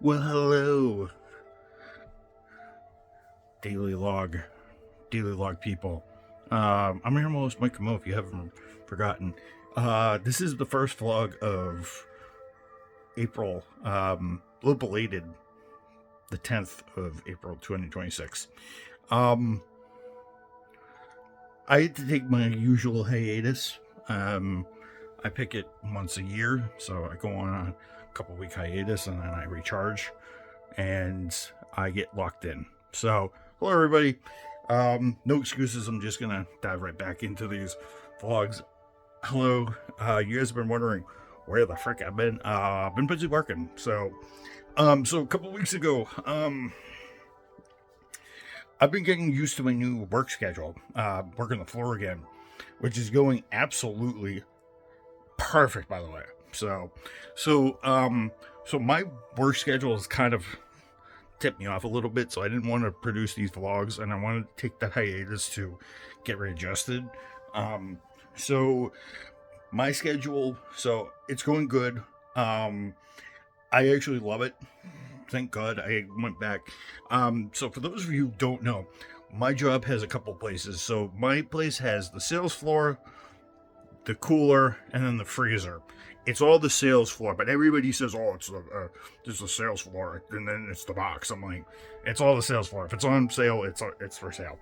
Well, hello, daily log people. I'm your host, Mike Mo, if you haven't forgotten. This is the first vlog of April, a little belated, the 10th of April, 2026. I had to take my usual hiatus. I pick it once a year, so I go on a couple week hiatus and then I recharge and I get locked in. So, hello everybody. No excuses. I'm just gonna dive right back into these vlogs. Hello. You guys have been wondering where the frick I've been. I've been busy working. So a couple weeks ago, I've been getting used to my new work schedule. Working the floor again, which is going absolutely perfect, by the way. So my work schedule is kind of tipped me off a little bit, so I didn't want to produce these vlogs, and I wanted to take that hiatus to get readjusted. So my schedule, so it's going good. I actually love it. Thank God I went back. So for those of you who don't know, my job has a couple places. So my place has the sales floor, the cooler, and then the freezer. It's all the sales floor, but everybody says, "Oh, it's the sales floor," and then it's the box. I'm like, it's all the sales floor. If it's on sale, it's for sale.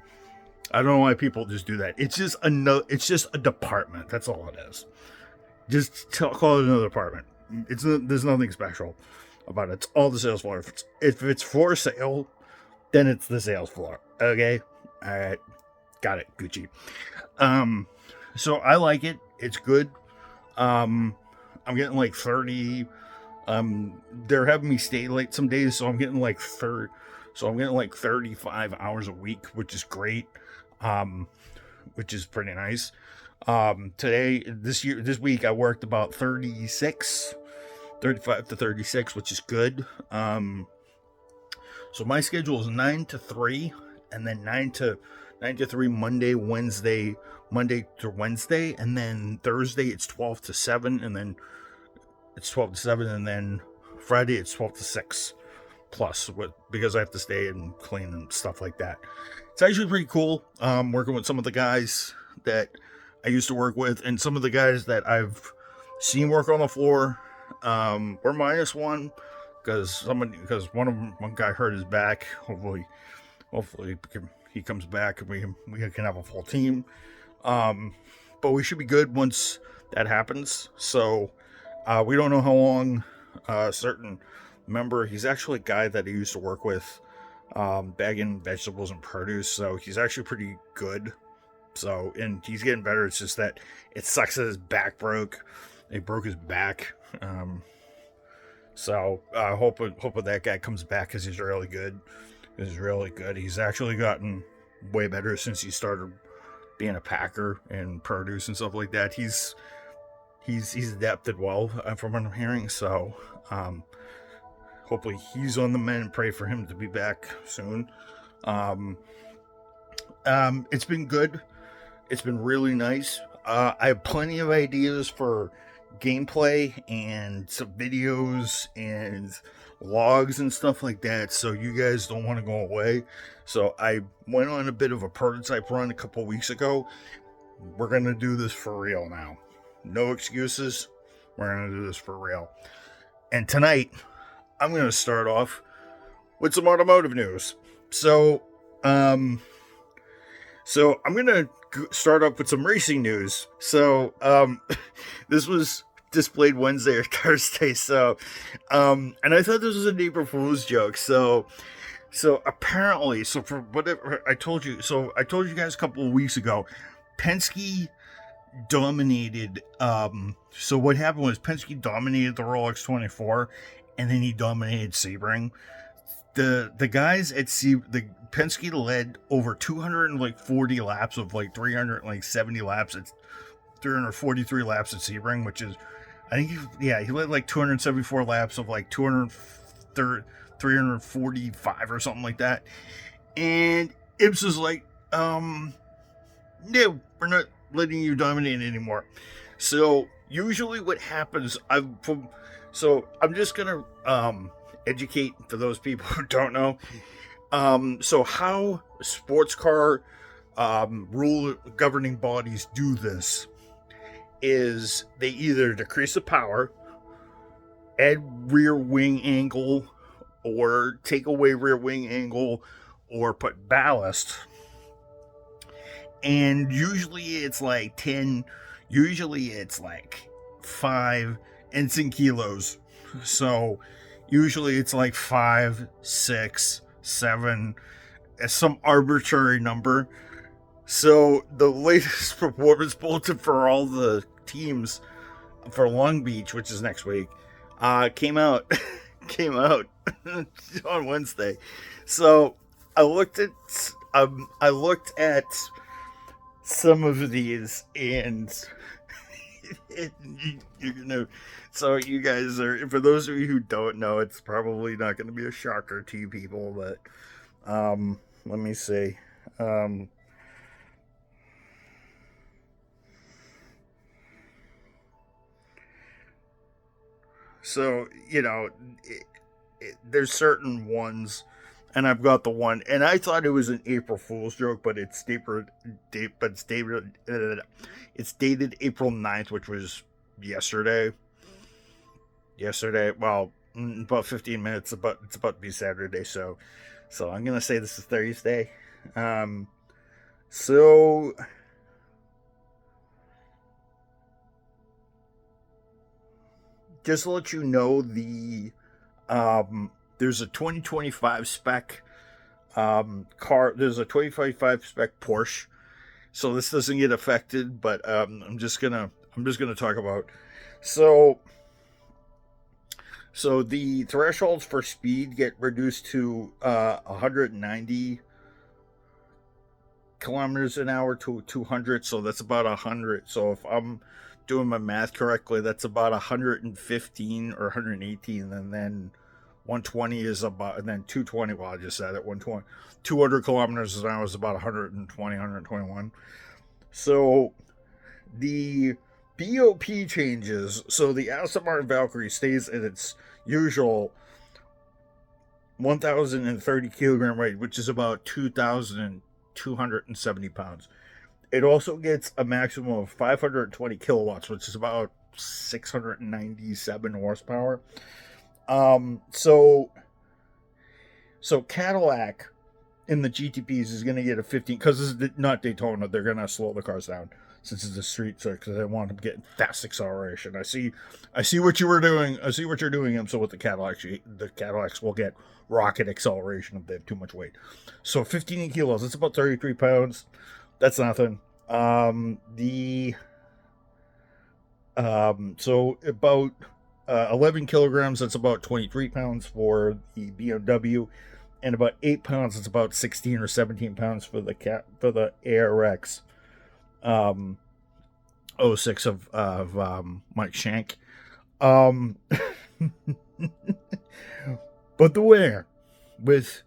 I don't know why people just do that. It's just a department. That's all it is. Just call it another department. There's nothing special about it. It's all the sales floor. If it's for sale, then it's the sales floor. Okay, all right, got it, Gucci. So I like it. It's good. I'm getting like 30. They're having me stay late some days, so I'm getting like 35 hours a week, which is great. Which is pretty nice. This week, I worked about 35 to 36, which is good. So my schedule is 9 to 3, and then 9 to 3 Monday to Wednesday, and then Thursday it's 12 to 7, and then Friday it's 12 to 6 plus, because I have to stay and clean and stuff like that. It's actually pretty cool. Working with some of the guys that I used to work with, and some of the guys that I've seen work on the floor. We're -1 because one guy hurt his back. Hopefully he comes back and we can have a full team. But we should be good once that happens. So we don't know how long a certain member. He's actually a guy that I used to work with, bagging vegetables and produce. So he's actually pretty good. So, and he's getting better. It's just that it sucks that his back broke. He broke his back. So hoping that guy comes back, because he's really good. He's actually gotten way better since he started being a packer and produce and stuff like that. He's adapted well, from what I'm hearing. So hopefully he's on the mend. Pray for him to be back soon. It's been good. It's been really nice. I have plenty of ideas for gameplay and some videos and logs and stuff like that, so you guys don't want to go away. So I went on a bit of a prototype run a couple weeks ago. We're gonna do this for real now. No excuses. We're gonna do this for real. And tonight, I'm gonna start off with some automotive news. So I'm gonna start up with some racing news. So this was displayed Wednesday or Thursday. So and I thought this was an April Fool's joke. So apparently, so for whatever I told you guys a couple of weeks ago, Penske dominated. So what happened was Penske dominated the Rolex 24, and then he dominated Sebring. The guys at the Penske led over 240 laps of 370 laps at 343 laps at Sebring, which is, I think he led 274 laps of 345 or something like that. And Ibs is like, no, we're not letting you dominate anymore. So usually what happens, I'm just gonna educate for those people who don't know. So how sports car rule governing bodies do this is they either decrease the power, add rear wing angle, or take away rear wing angle, or put ballast. And usually it's like 10, usually it's like 5, and it's in kilos. So usually it's like 5, 6, 7, some arbitrary number. So the latest performance bulletin for all the teams for Long Beach, which is next week, came out on Wednesday. So I looked at some of these, and you're gonna. So you guys are, for those of you who don't know, it's probably not going to be a shocker to you people, but let me see. So, there's certain ones, and I've got the one, and I thought it was an April Fool's joke, but it's dated April 9th, which was yesterday. Well, about 15 minutes, it's about to be Saturday, so I'm going to say this is Thursday. So just to let you know, there's a 2025 spec car. There's a 2025 spec Porsche, so this doesn't get affected. But I'm just gonna talk about. So the thresholds for speed get reduced to 190 kilometers an hour to 200. So that's about 100. So if I'm doing my math correctly, that's about 115 or 118, and then 120 is about, and then 220, well, I just said it, 120, 200 kilometers an hour is about 120, 121. So the BOP changes. So the Aston Martin Valkyrie stays at its usual 1,030 kilogram weight, which is about 2,270 pounds. It also gets a maximum of 520 kilowatts, which is about 697 horsepower. So Cadillac in the GTPs is going to get a 15, because this is not Daytona. They're going to slow the cars down since it's a street circuit, because they want them getting fast acceleration. I see what you were doing. I see what you're doing. So with the Cadillacs will get rocket acceleration if they have too much weight. So 15 kilos, that's about 33 pounds. That's nothing. So about 11 kilograms, that's about 23 pounds for the BMW, and about 8 pounds, it's about 16 or 17 pounds for the ARX 06 of Mike Shank. But the winner, with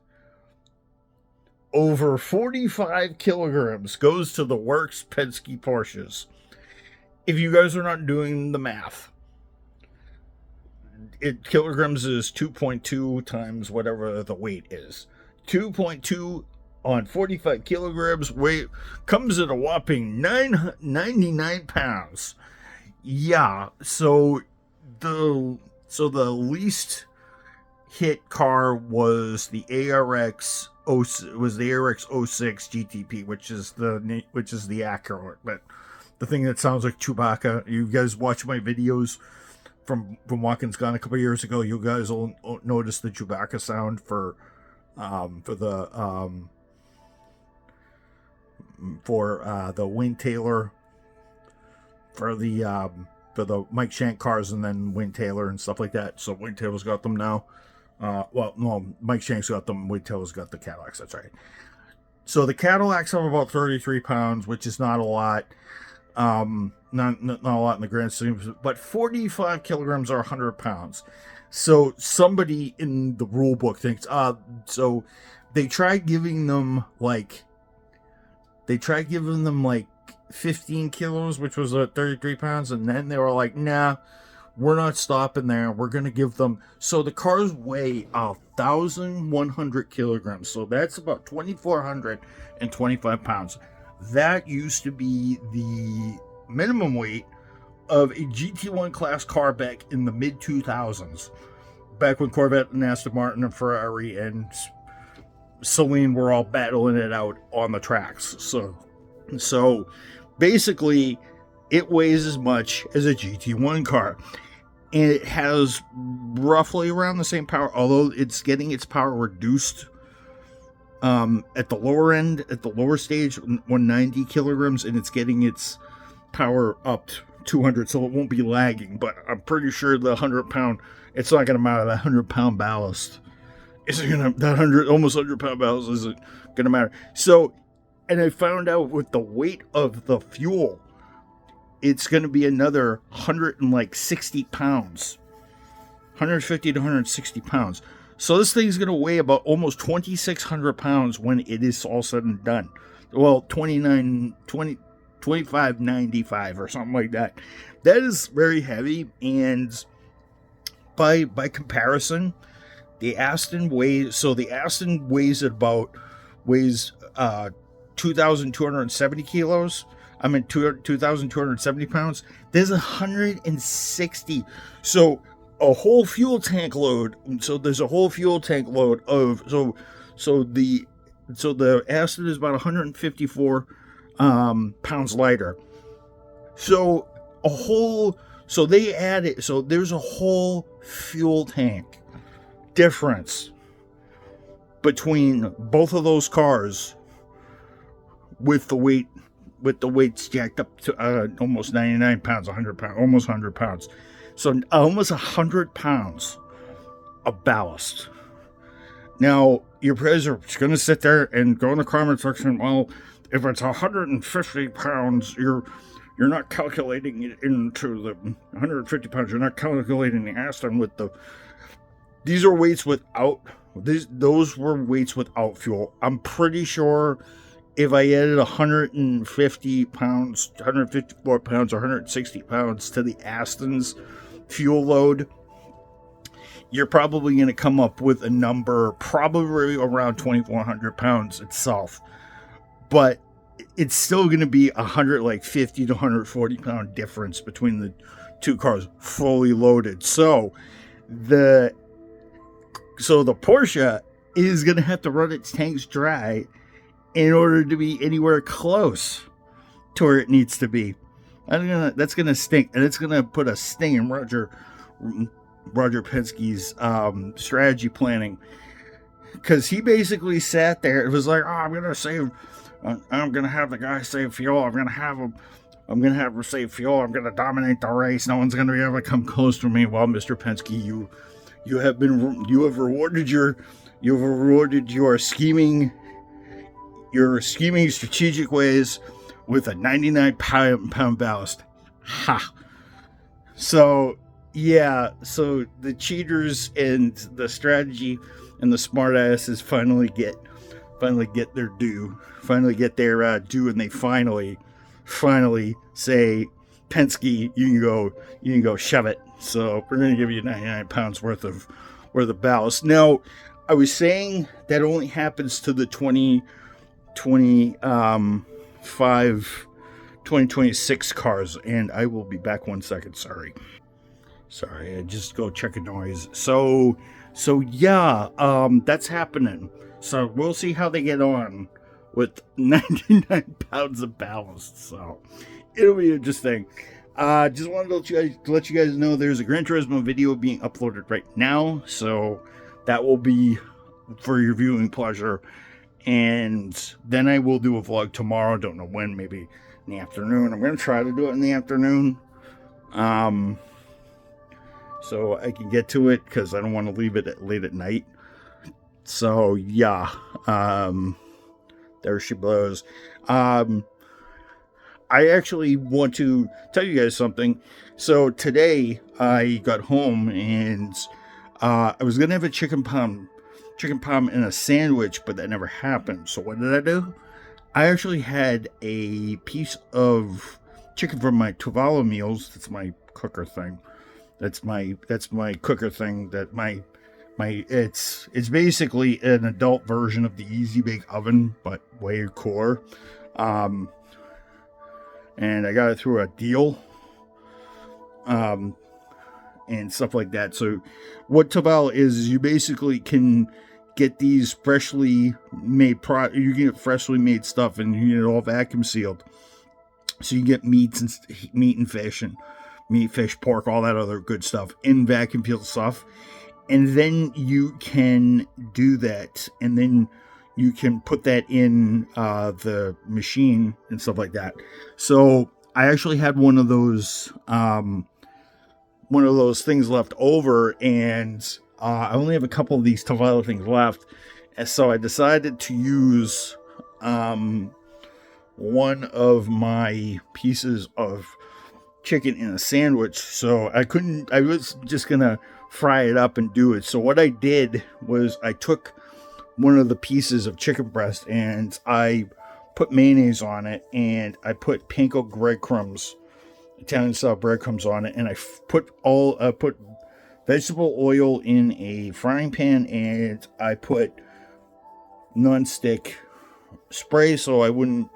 over 45 kilograms, goes to the Works Penske Porsches. If you guys are not doing the math, kilograms is 2.2 times whatever the weight is. 2.2 on 45 kilograms weight comes at a whopping 99 pounds. Yeah, so the least hit car was the ARX 06 GTP, which is the Acura, but the thing that sounds like Chewbacca. You guys watch my videos from Watkins Gone a couple years ago. You guys will notice the Chewbacca sound for the Wayne Taylor, for the Mike Shank cars, and then Wayne Taylor and stuff like that. So Wayne Taylor's got them now. Mike Shank's got them. Wayne Taylor's got the Cadillacs. That's right. So the Cadillacs have about 33 pounds, which is not a lot. Not a lot in the grand scheme, but 45 kilograms are 100 pounds. So somebody in the rule book thinks, so they tried giving them like 15 kilos, which was 33 pounds, and then they were like, nah, we're not stopping there. We're going to give them, so the cars weigh 1,100 kilograms. So that's about 2,425 pounds. That used to be the minimum weight of a GT1 class car back in the mid 2000s. Back when Corvette and Aston Martin and Ferrari and Celine were all battling it out on the tracks. So basically, it weighs as much as a GT1 car. And it has roughly around the same power, although it's getting its power reduced at the lower end, at the lower stage, 190 kilograms, and it's getting its power up to 200, so it won't be lagging. But I'm pretty sure the 100-pound, it's not going to matter. That 100-pound ballast isn't going to, that almost 100-pound ballast isn't going to matter. So, and I found out with the weight of the fuel, it's going to be another 160 pounds, 150 to 160 pounds. So this thing's going to weigh about almost 2,600 pounds when it is all said and done. Well, 2595 or something like that. That is very heavy, and by comparison, the Aston weighs 2,270 kilos. 2,270 pounds. There's 160. So a whole fuel tank load. So there's a whole fuel tank load of so the Aston is about 154 pounds lighter. So they added. So there's a whole fuel tank difference between both of those cars with the weights jacked up to almost 99 pounds, 100 pounds, almost 100 pounds. So almost 100 pounds of ballast. Now, your pros are going to sit there and go in the comment section, well, if it's 150 pounds, you're not calculating it into the 150 pounds. You're not calculating the Aston with the... These are weights without... Those were weights without fuel. I'm pretty sure... If I added 150 pounds, 154 pounds, or 160 pounds to the Aston's fuel load, you're probably going to come up with a number probably around 2,400 pounds itself. But it's still going to be 50 to 140 pound difference between the two cars fully loaded. So the Porsche is going to have to run its tanks dry in order to be anywhere close to where it needs to be. That's gonna stink, and it's gonna put a sting in Roger Penske's strategy planning, because he basically sat there. It was like, I'm gonna have the guy save fuel. I'm gonna have him save fuel. I'm gonna dominate the race. No one's gonna be able to come close to me. Well, Mr. Penske, you have rewarded your scheming strategic ways with a 99 pound ballast. Ha! So, yeah, so the cheaters and the strategy and the smartasses finally get their due. Finally get their due, and they finally say, Penske, you can go shove it. So we're gonna give you 99 pounds worth of ballast. Now, I was saying that only happens to the 2026 cars, and I will be back 1 second. Sorry, I just go check a noise. So yeah, that's happening. So we'll see how they get on with 99 pounds of ballast. So it'll be interesting. Just wanted to let you guys know there's a Gran Turismo video being uploaded right now, so that will be for your viewing pleasure. And then I will do a vlog tomorrow. Don't know when, maybe in the afternoon. I'm going to try to do it in the afternoon. So I can get to it, because I don't want to leave it late at night. So yeah, there she blows. I actually want to tell you guys something. So today I got home, and I was going to have a chicken palm in a sandwich, but that never happened. So what did I do? I actually had a piece of chicken from my Tuvalu meals. That's my cooker thing. That's my cooker thing. That my it's basically an adult version of the Easy Bake Oven, but way cooler. And I got it through a deal. And stuff like that. So what TDL is you basically can get these freshly made you can get freshly made stuff, and you get it all vacuum sealed. So you get meat and fish, pork, all that other good stuff in vacuum sealed stuff. And then you can do that, and then you can put that in the machine and stuff like that. So I actually had one of those things left over, and I only have a couple of these TDL things left, and so I decided to use one of my pieces of chicken in a sandwich. So I was just gonna fry it up and do it. So what I did was I took one of the pieces of chicken breast and I put mayonnaise on it, and I put panko breadcrumbs, Italian style breadcrumbs on it, and I put vegetable oil in a frying pan, and I put non-stick spray so I wouldn't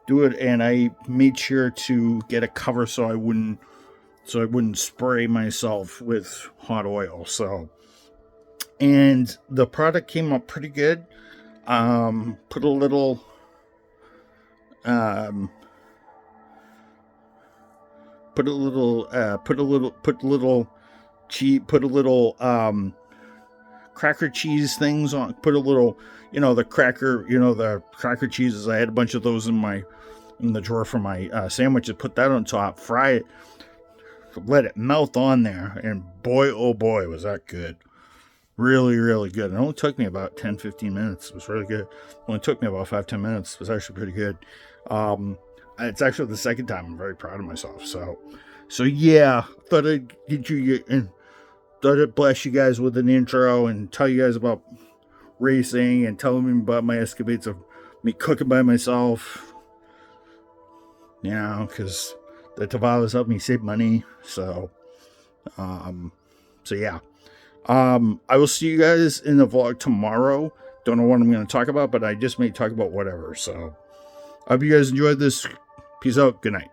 do it, and I made sure to get a cover so I wouldn't spray myself with hot oil. So, and the product came up pretty good. Put a little cracker cheese things on. Put a little, the cracker cheeses. I had a bunch of those in the drawer for my sandwiches. Put that on top. Fry it. Let it melt on there, and boy, oh boy, was that good. Really, really good. It only took me about 10-15 minutes. It was really good. It only took me about 5-10 minutes. It was actually pretty good. It's actually the second time. I'm very proud of myself. So yeah, thought I'd thought I'd bless you guys with an intro and tell you guys about racing and tell them about my escapades of me cooking by myself. Because the TDL helped me save money. So yeah. I will see you guys in the vlog tomorrow. Don't know what I'm going to talk about, but I just may talk about whatever. So I hope you guys enjoyed this. Peace out. Good night.